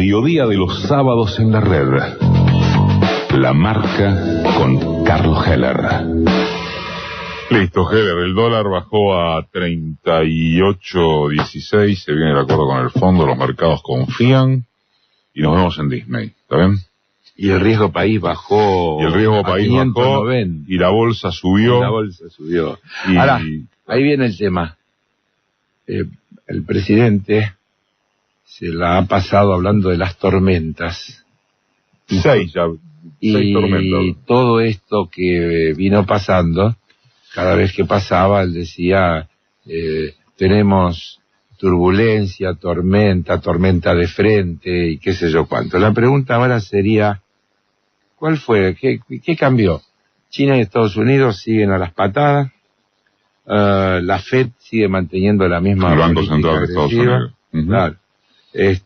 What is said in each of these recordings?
mediodía de los sábados en la red. La marca con Carlos Heller. Listo, Heller, el dólar bajó a 38.16, se viene el acuerdo con el fondo, los mercados confían y nos vemos en Disney, ¿está bien? Y el riesgo país bajó. Y el riesgo país 590. bajó y la bolsa subió. Y... Ahora, ahí viene el tema. El presidente se la ha pasado hablando de las tormentas. Seis tormentas. Y todo esto que vino pasando, cada vez que pasaba, él decía, tenemos turbulencia, tormenta de frente y qué sé yo cuánto. La pregunta ahora sería, ¿cuál fue? ¿Qué cambió? China y Estados Unidos siguen a las patadas, la FED sigue manteniendo la misma el Banco Central de Estados Unidos. Claro. Es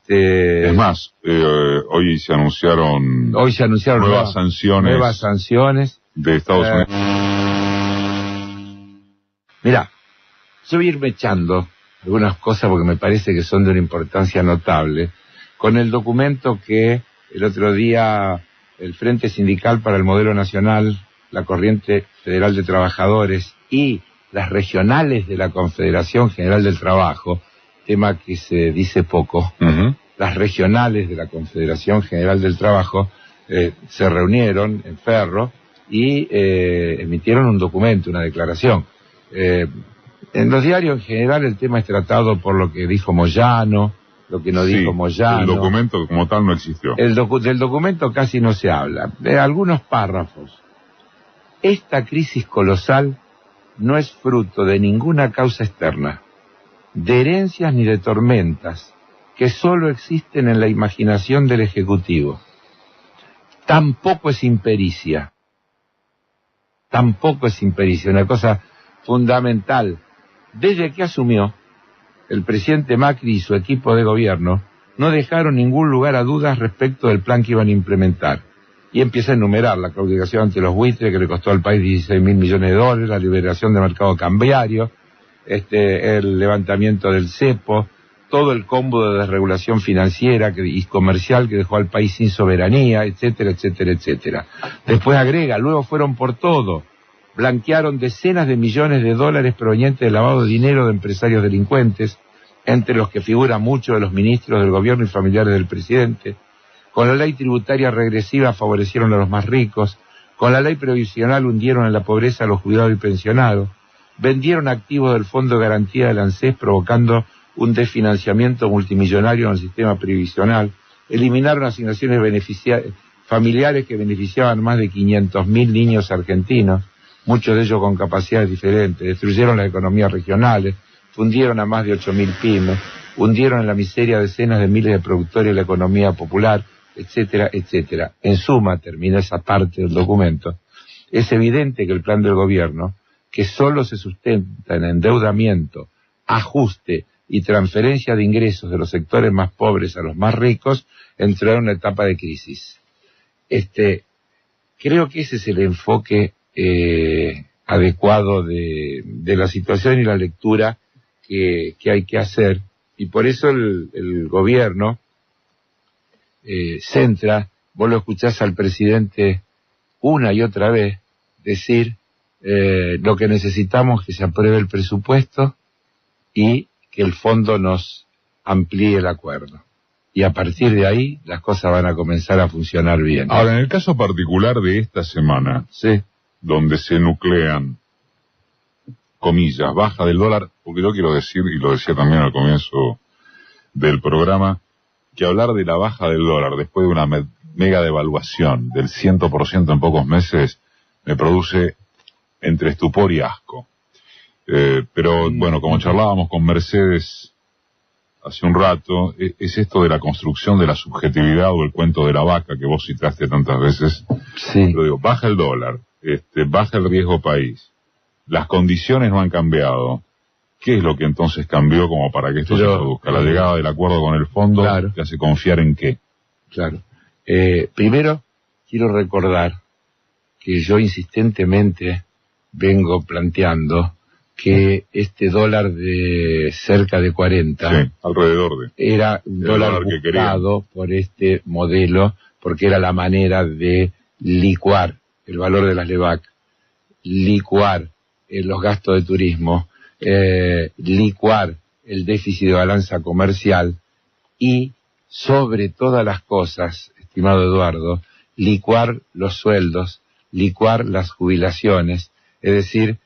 más, hoy se anunciaron nuevas sanciones de Estados Unidos. Mirá, yo voy a irme echando algunas cosas porque me parece que son de una importancia notable, con el documento que el otro día el Frente Sindical para el Modelo Nacional, la Corriente Federal de Trabajadores y las regionales de la Confederación General del Trabajo, tema que se dice poco, las regionales de la Confederación General del Trabajo se reunieron en Ferro y emitieron un documento, una declaración. En los diarios en general el tema es tratado por lo que dijo Moyano, lo que no dijo Moyano. El documento como tal no existió. Del documento casi no se habla. De algunos párrafos. Esta crisis colosal no es fruto de ninguna causa externa, de herencias ni de tormentas, que solo existen en la imaginación del Ejecutivo. Tampoco es impericia. Una cosa fundamental. Desde que asumió, el presidente Macri y su equipo de gobierno no dejaron ningún lugar a dudas respecto del plan que iban a implementar. Y empieza a enumerar la claudicación ante los buitres, que le costó al país 16.000 millones de dólares, la liberación del mercado cambiario, el levantamiento del cepo, todo el combo de desregulación financiera y comercial que dejó al país sin soberanía, etcétera, etcétera, etcétera. Después agrega, luego fueron por todo. Blanquearon decenas de millones de dólares provenientes del lavado de dinero de empresarios delincuentes, entre los que figuran muchos de los ministros del gobierno y familiares del presidente. Con la ley tributaria regresiva favorecieron a los más ricos. Con la ley previsional hundieron en la pobreza a los jubilados y pensionados. Vendieron activos del Fondo de Garantía del ANSES, provocando un desfinanciamiento multimillonario en el sistema previsional. Eliminaron asignaciones familiares que beneficiaban más de 500.000 niños argentinos, muchos de ellos con capacidades diferentes. Destruyeron las economías regionales, fundieron a más de 8.000 pymes, hundieron en la miseria decenas de miles de productores de la economía popular, etcétera, etcétera. En suma, termina esa parte del documento, es evidente que el plan del gobierno, que solo se sustenta en endeudamiento, ajuste y transferencia de ingresos de los sectores más pobres a los más ricos, entró en una etapa de crisis. Creo que ese es el enfoque adecuado de la situación y la lectura que hay que hacer, y por eso el gobierno centra, vos lo escuchás al presidente una y otra vez decir lo que necesitamos es que se apruebe el presupuesto y que el fondo nos amplíe el acuerdo. Y a partir de ahí las cosas van a comenzar a funcionar bien. Ahora, en el caso particular de esta semana, sí, donde se nuclean, comillas, baja del dólar, porque yo quiero decir, y lo decía también al comienzo del programa, que hablar de la baja del dólar después de una mega devaluación del 100% en pocos meses me produce entre estupor y asco. Pero bueno, como charlábamos con Mercedes hace un rato, es esto de la construcción de la subjetividad o el cuento de la vaca que vos citaste tantas veces. Sí. Lo digo, baja el dólar, baja el riesgo país, las condiciones no han cambiado. ¿Qué es lo que entonces cambió como para que esto se produzca? La llegada del acuerdo con el fondo, claro, ¿te hace confiar en qué? Claro. Primero, quiero recordar que yo insistentemente vengo planteando que este dólar de cerca de 40 sí, alrededor de era un dólar buscado por este modelo, porque era la manera de licuar el valor de las LEVAC, licuar los gastos de turismo, licuar el déficit de balanza comercial y, sobre todas las cosas, estimado Eduardo, licuar los sueldos, licuar las jubilaciones, es decir,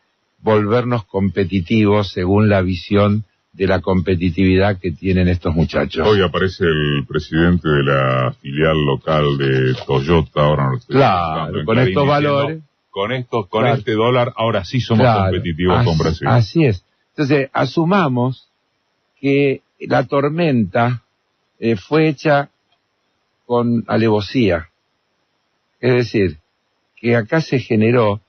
volvernos competitivos según la visión de la competitividad que tienen estos muchachos. Hoy aparece el presidente de la filial local de Toyota, ahora no estoy claro, con estos valores, con claro, este dólar, ahora sí somos competitivos con Brasil. Así es. Entonces, asumamos que la tormenta fue hecha con alevosía. Es decir, que acá se generó,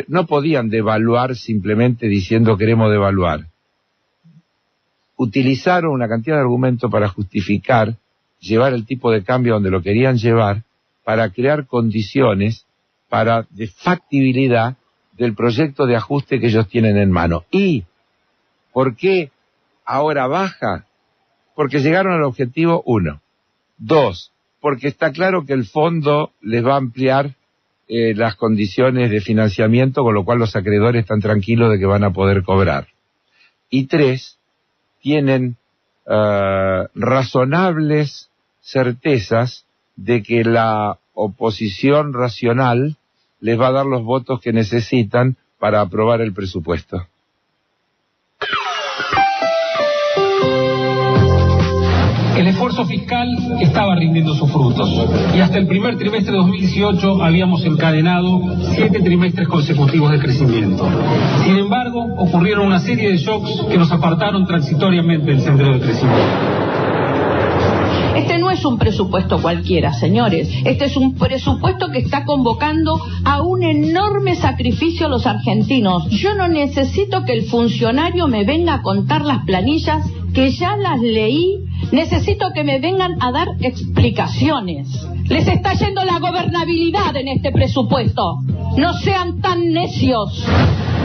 no podían devaluar simplemente diciendo queremos devaluar. Utilizaron una cantidad de argumentos para justificar llevar el tipo de cambio donde lo querían llevar, para crear condiciones de factibilidad del proyecto de ajuste que ellos tienen en mano. ¿Y por qué ahora baja? Porque llegaron al objetivo 1. 2, porque está claro que el fondo les va a ampliar las condiciones de financiamiento, con lo cual los acreedores están tranquilos de que van a poder cobrar. Y 3, tienen razonables certezas de que la oposición racional les va a dar los votos que necesitan para aprobar el presupuesto. El esfuerzo fiscal estaba rindiendo sus frutos y hasta el primer trimestre de 2018 habíamos encadenado 7 trimestres consecutivos de crecimiento. Sin embargo, ocurrieron una serie de shocks que nos apartaron transitoriamente del sendero de crecimiento. Este no es un presupuesto cualquiera, señores. Este es un presupuesto que está convocando a un enorme sacrificio a los argentinos. Yo no necesito que el funcionario me venga a contar las planillas, que ya las leí. Necesito que me vengan a dar explicaciones. Les está yendo la gobernabilidad en este presupuesto. No sean tan necios.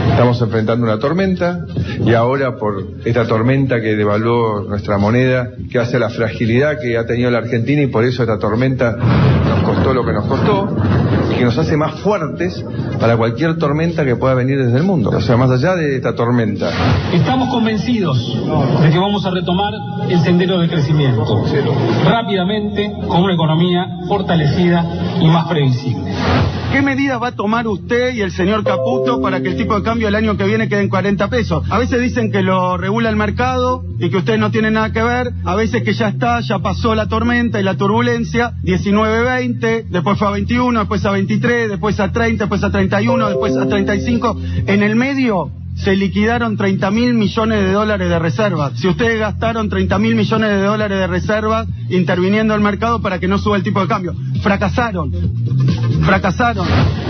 Estamos enfrentando una tormenta y ahora por esta tormenta que devaluó nuestra moneda, que hace la fragilidad que ha tenido la Argentina, y por eso esta tormenta nos costó lo que nos costó, y que nos hace más fuertes para cualquier tormenta que pueda venir desde el mundo. O sea, más allá de esta tormenta. Estamos convencidos de que vamos a retomar el sendero de crecimiento rápidamente, con una economía fortalecida y más previsible. ¿Qué medidas va a tomar usted y el señor Caputo para que el tipo de cambio el año que viene quede en 40 pesos? A veces dicen que lo regula el mercado y que ustedes no tienen nada que ver. A veces que ya pasó la tormenta y la turbulencia. 19-20, después fue a 21, después a 23, después a 30, después a 31, después a 35. En el medio se liquidaron 30.000 millones de dólares de reservas. Si ustedes gastaron 30.000 millones de dólares de reservas interviniendo el mercado para que no suba el tipo de cambio. Fracasaron.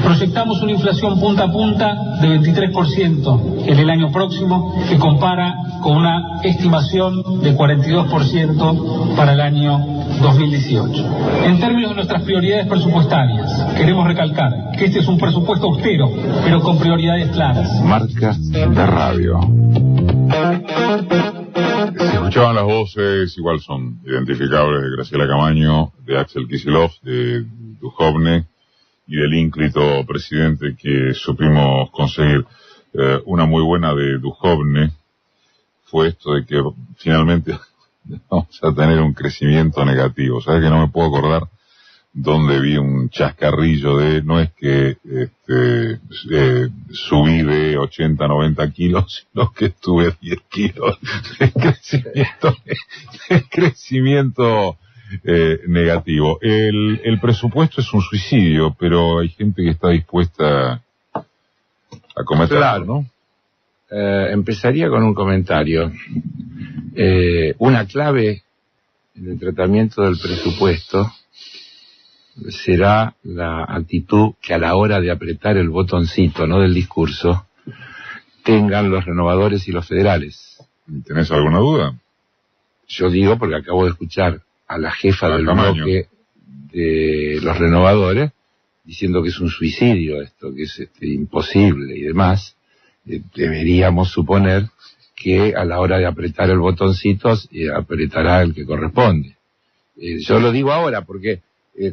Proyectamos una inflación punta a punta de 23% en el año próximo, que compara con una estimación de 42% para el año 2018. En términos de nuestras prioridades presupuestarias, queremos recalcar que este es un presupuesto austero, pero con prioridades claras. Marca de radio. Se escuchaban las voces, igual son identificables, de Graciela Camaño, de Axel Kicillof, de Duhovne y del ínclito presidente que supimos conseguir. Una muy buena de Duhovne fue esto de que finalmente vamos a tener un crecimiento negativo. ¿Sabes que no me puedo acordar dónde vi un chascarrillo de, no es que subí de 80 a 90 kilos, sino que estuve 10 kilos de crecimiento negativo. El presupuesto es un suicidio, pero hay gente que está dispuesta a cometerlo, claro, ¿no? Empezaría con un comentario. Una clave en el tratamiento del presupuesto será la actitud que a la hora de apretar el botoncito, no del discurso, tengan los renovadores y los federales. ¿Tenés alguna duda? Yo digo porque acabo de escuchar a la jefa del Camaño, bloque de los renovadores diciendo que es un suicidio esto, que es imposible y demás. deberíamos suponer que a la hora de apretar el botoncito apretará el que corresponde. Yo lo digo ahora porque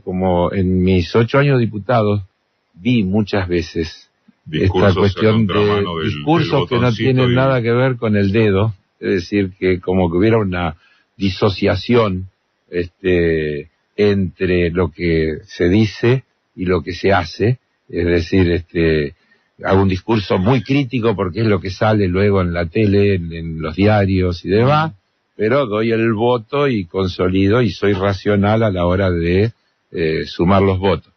como en mis 8 años de diputado vi muchas veces esta cuestión de discursos que no tienen nada que ver con el dedo, es decir, que como que hubiera una disociación entre lo que se dice y lo que se hace, es decir, hago un discurso muy crítico porque es lo que sale luego en la tele, en los diarios y demás, pero doy el voto y consolido y soy racional a la hora de sumar los votos.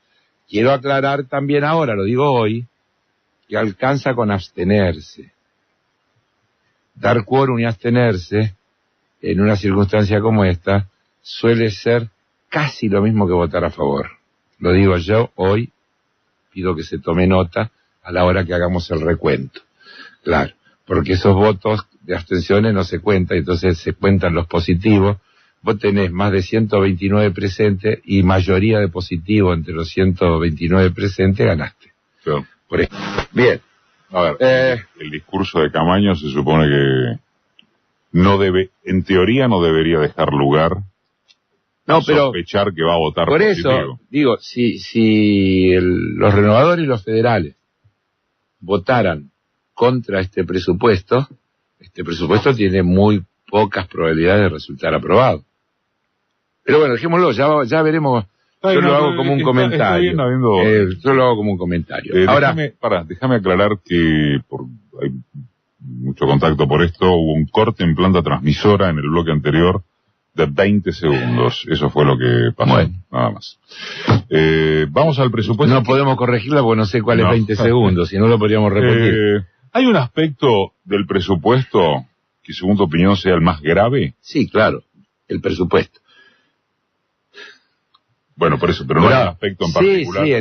Quiero aclarar también ahora, lo digo hoy, que alcanza con abstenerse. Dar quórum y abstenerse en una circunstancia como esta suele ser casi lo mismo que votar a favor. Lo digo yo hoy, pido que se tome nota a la hora que hagamos el recuento. Claro, porque esos votos de abstenciones no se cuentan, entonces se cuentan los positivos. Vos tenés más de 129 presentes y mayoría de positivos entre los 129 presentes, ganaste. Sí. Por eso. Bien. A ver, el discurso de Camaño se supone que en teoría no debería dejar lugar a sospechar que va a votar por positivo. Eso, digo, si los renovadores y los federales votaran contra este presupuesto tiene muy pocas probabilidades de resultar aprobado. Pero bueno, dejémoslo, ya veremos. Yo lo hago como un comentario. Yo lo hago como un comentario. Ahora, déjame aclarar que hay mucho contacto por esto. Hubo un corte en planta transmisora en el bloque anterior de 20 segundos. Eso fue lo que pasó. Bueno. Nada más. Vamos al presupuesto. No podemos corregirla porque no sé cuál es 20 segundos. Si no lo podríamos repetir. ¿Hay un aspecto del presupuesto que según tu opinión sea el más grave? Sí, claro. El presupuesto. Bueno, por eso, pero no hay un aspecto en particular. Sí,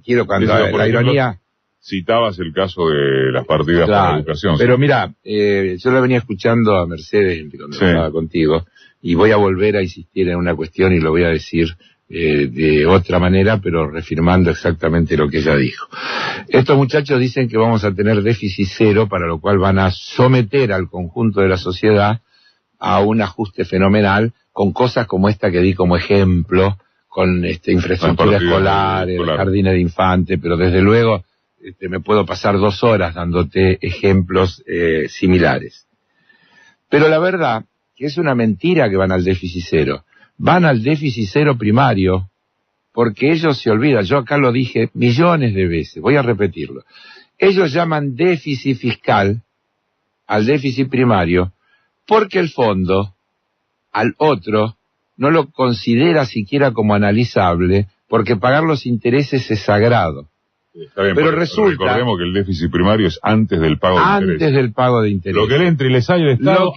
quiero cuando la ironía... Citabas el caso de las partidas para educación. Pero mira, yo la venía escuchando a Mercedes cuando estaba contigo, y voy a volver a insistir en una cuestión y lo voy a decir de otra manera, pero reafirmando exactamente lo que ella dijo. Estos muchachos dicen que vamos a tener déficit cero, para lo cual van a someter al conjunto de la sociedad a un ajuste fenomenal, con cosas como esta que di como ejemplo, con infraestructura escolar, jardines de infantes, pero desde luego me puedo pasar 2 horas dándote ejemplos similares. Pero la verdad que es una mentira que van al déficit cero. Van al déficit cero primario porque ellos se olvidan. Yo acá lo dije millones de veces, voy a repetirlo. Ellos llaman déficit fiscal al déficit primario porque el fondo al otro no lo considera siquiera como analizable, porque pagar los intereses es sagrado. Está bien, pero resulta... Recordemos que el déficit primario es antes del pago de interés. Antes del pago de interés. Lo que le entre y le sale el Estado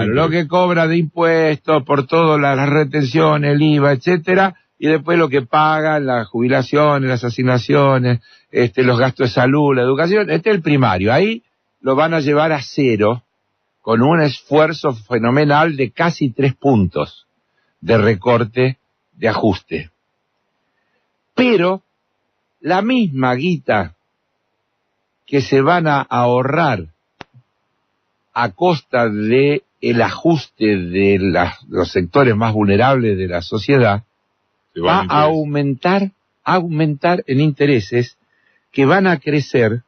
lo que cobra de impuestos por todas las retenciones, el IVA, etcétera, y después lo que paga, las jubilaciones, las asignaciones, los gastos de salud, la educación, este es el primario. Ahí lo van a llevar a cero con un esfuerzo fenomenal de casi 3 puntos de recorte, de ajuste. Pero la misma guita que se van a ahorrar a costa de el ajuste de los sectores más vulnerables de la sociedad va a aumentar en intereses que van a crecer,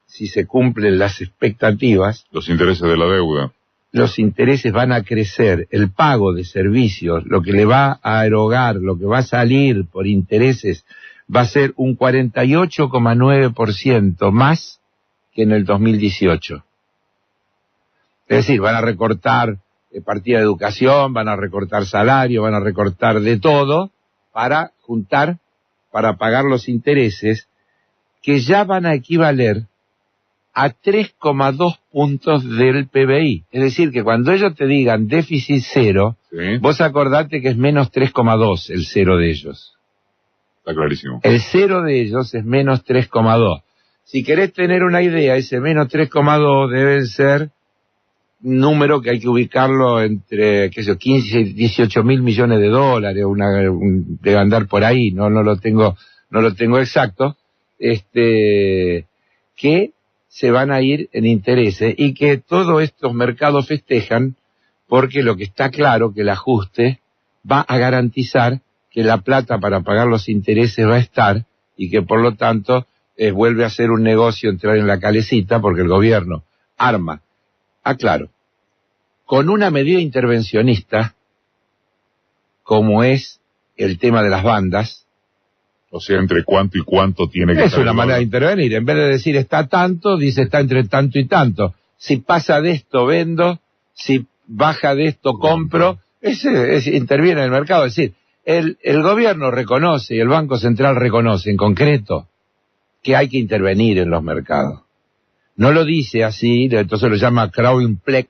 si se cumplen las expectativas. Los intereses de la deuda. Los intereses van a crecer, el pago de servicios, lo que le va a erogar, lo que va a salir por intereses, va a ser un 48,9% más que en el 2018. Es decir, van a recortar partida de educación, van a recortar salario, van a recortar de todo para juntar, para pagar los intereses que ya van a equivaler a 3,2 puntos del PBI. Es decir, que cuando ellos te digan déficit cero, vos acordate que es menos 3,2 el cero de ellos. Está clarísimo. El cero de ellos es menos 3,2. Si querés tener una idea, ese menos 3,2 debe ser un número que hay que ubicarlo entre, 15 y 18 mil millones de dólares, debe andar por ahí, no lo tengo exacto, que se van a ir en intereses y que todos estos mercados festejan porque lo que está claro que el ajuste va a garantizar que la plata para pagar los intereses va a estar y que por lo tanto vuelve a ser un negocio entrar en la calecita porque el gobierno arma, aclaro, con una medida intervencionista como es el tema de las bandas. O sea, entre cuánto y cuánto tiene que Es estar una manera de intervenir. En vez de decir está tanto, dice está entre tanto y tanto. Si pasa de esto, vendo. Si baja de esto, compro. Interviene en el mercado. Es decir, el gobierno reconoce y el Banco Central reconoce en concreto que hay que intervenir en los mercados. No lo dice así, entonces lo llama Kraulpleck,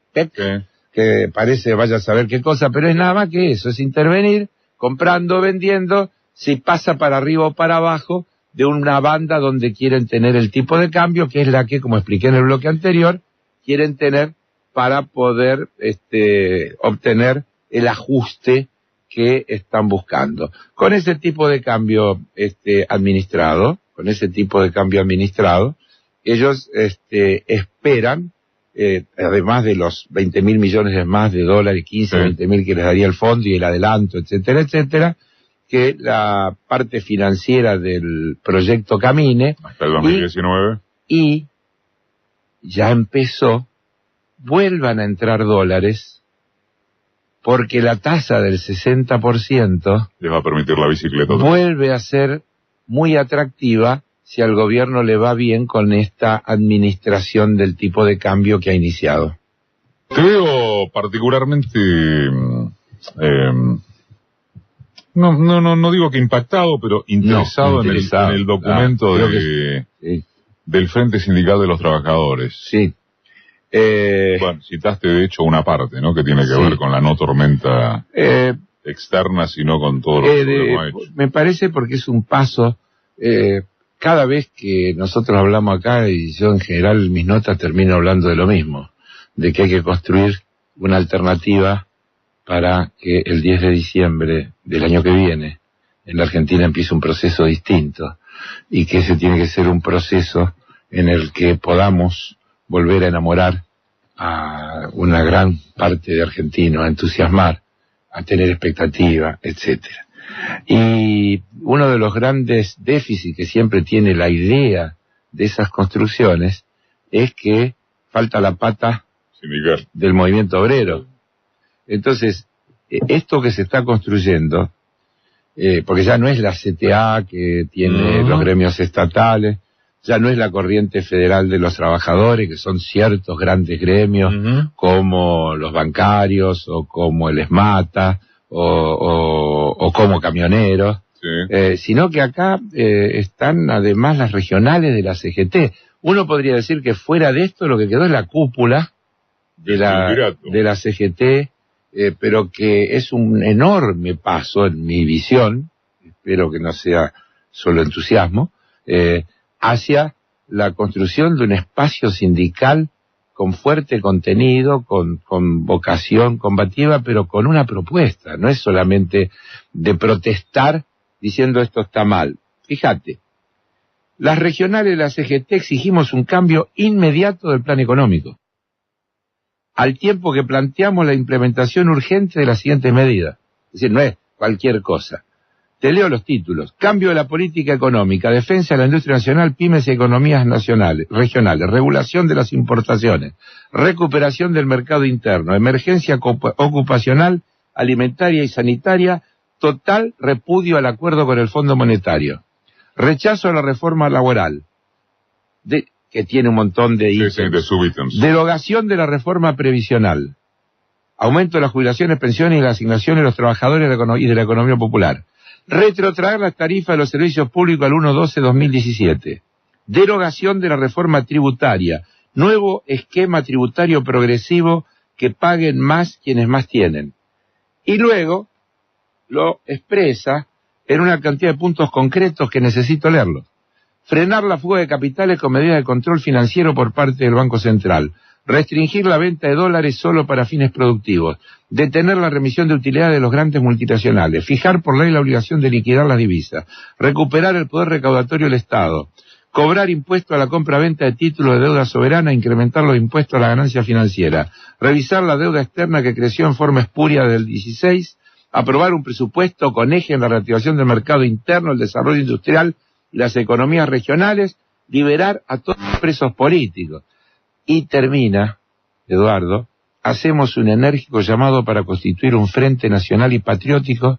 que parece vaya a saber qué cosa, pero es nada más que eso, es intervenir comprando, vendiendo. Si pasa para arriba o para abajo de una banda donde quieren tener el tipo de cambio, que es la que, como expliqué en el bloque anterior, quieren tener para poder obtener el ajuste que están buscando. Con ese tipo de cambio administrado, ellos esperan, además de los 20.000 millones más de dólares, 15, 20.000 que les daría el fondo y el adelanto, etcétera, etcétera, que la parte financiera del proyecto camine. Hasta el 2019. Y ya empezó, vuelvan a entrar dólares, porque la tasa del 60% les va a permitir la bicicleta. Vuelve a ser muy atractiva si al gobierno le va bien con esta administración del tipo de cambio que ha iniciado. Te veo particularmente... No digo que impactado, pero interesado en el documento del Frente Sindical de los Trabajadores. Sí. Bueno, citaste de hecho una parte, ¿no? Que tiene que ver con la no tormenta externa, sino con todo lo que hemos hecho. Me parece porque es un paso. Cada vez que nosotros hablamos acá, y yo en general en mis notas termino hablando de lo mismo, de que hay que construir una alternativa para que el 10 de diciembre del año que viene en la Argentina empiece un proceso distinto y que ese tiene que ser un proceso en el que podamos volver a enamorar a una gran parte de argentinos, a entusiasmar, a tener expectativa, etcétera. Y uno de los grandes déficits que siempre tiene la idea de esas construcciones es que falta la pata sindical del movimiento obrero. Entonces, esto que se está construyendo, porque ya no es la CTA que tiene los gremios estatales, ya no es la corriente federal de los trabajadores, que son ciertos grandes gremios, como los bancarios, o como el ESMATA, o como camioneros, sino que acá están además las regionales de la CGT. Uno podría decir que fuera de esto lo que quedó es la cúpula de la CGT, pero que es un enorme paso en mi visión, espero que no sea solo entusiasmo, hacia la construcción de un espacio sindical con fuerte contenido, con vocación combativa, pero con una propuesta. No es solamente de protestar diciendo esto está mal. Fíjate, las regionales de la CGT exigimos un cambio inmediato del plan económico, al tiempo que planteamos la implementación urgente de las siguientes medidas. Es decir, no es cualquier cosa. Te leo los títulos: cambio de la política económica, defensa de la industria nacional, pymes y economías regionales, regulación de las importaciones, recuperación del mercado interno, emergencia ocupacional, alimentaria y sanitaria, total repudio al acuerdo con el Fondo Monetario, rechazo a la reforma laboral, que tiene un montón de ítems, derogación de la reforma previsional, aumento de las jubilaciones, pensiones y las asignaciones de los trabajadores y de la economía popular, retrotraer las tarifas de los servicios públicos al 1/12/2017, derogación de la reforma tributaria, nuevo esquema tributario progresivo que paguen más quienes más tienen. Y luego lo expresa en una cantidad de puntos concretos que necesito leerlos. Frenar la fuga de capitales con medidas de control financiero por parte del Banco Central, restringir la venta de dólares solo para fines productivos, detener la remisión de utilidades de los grandes multinacionales, fijar por ley la obligación de liquidar las divisas, recuperar el poder recaudatorio del Estado, cobrar impuesto a la compra-venta de títulos de deuda soberana, incrementar los impuestos a la ganancia financiera, revisar la deuda externa que creció en forma espuria del 16, aprobar un presupuesto con eje en la reactivación del mercado interno, el desarrollo industrial y las economías regionales, liberar a todos los presos políticos. Y termina, Eduardo, hacemos un enérgico llamado para constituir un frente nacional y patriótico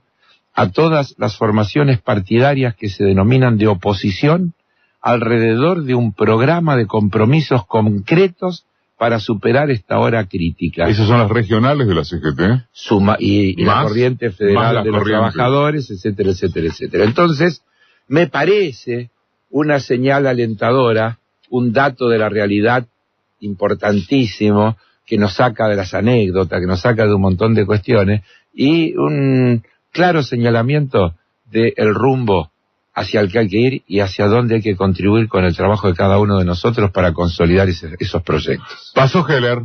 a todas las formaciones partidarias que se denominan de oposición alrededor de un programa de compromisos concretos para superar esta hora crítica. ¿Esas son las regionales de la CGT? Y la corriente federal de los trabajadores, etcétera, etcétera, etcétera. Entonces, me parece una señal alentadora, un dato de la realidad importantísimo, que nos saca de las anécdotas, que nos saca de un montón de cuestiones, y un claro señalamiento del rumbo hacia el que hay que ir y hacia dónde hay que contribuir con el trabajo de cada uno de nosotros para consolidar esos proyectos. Pasó Heller.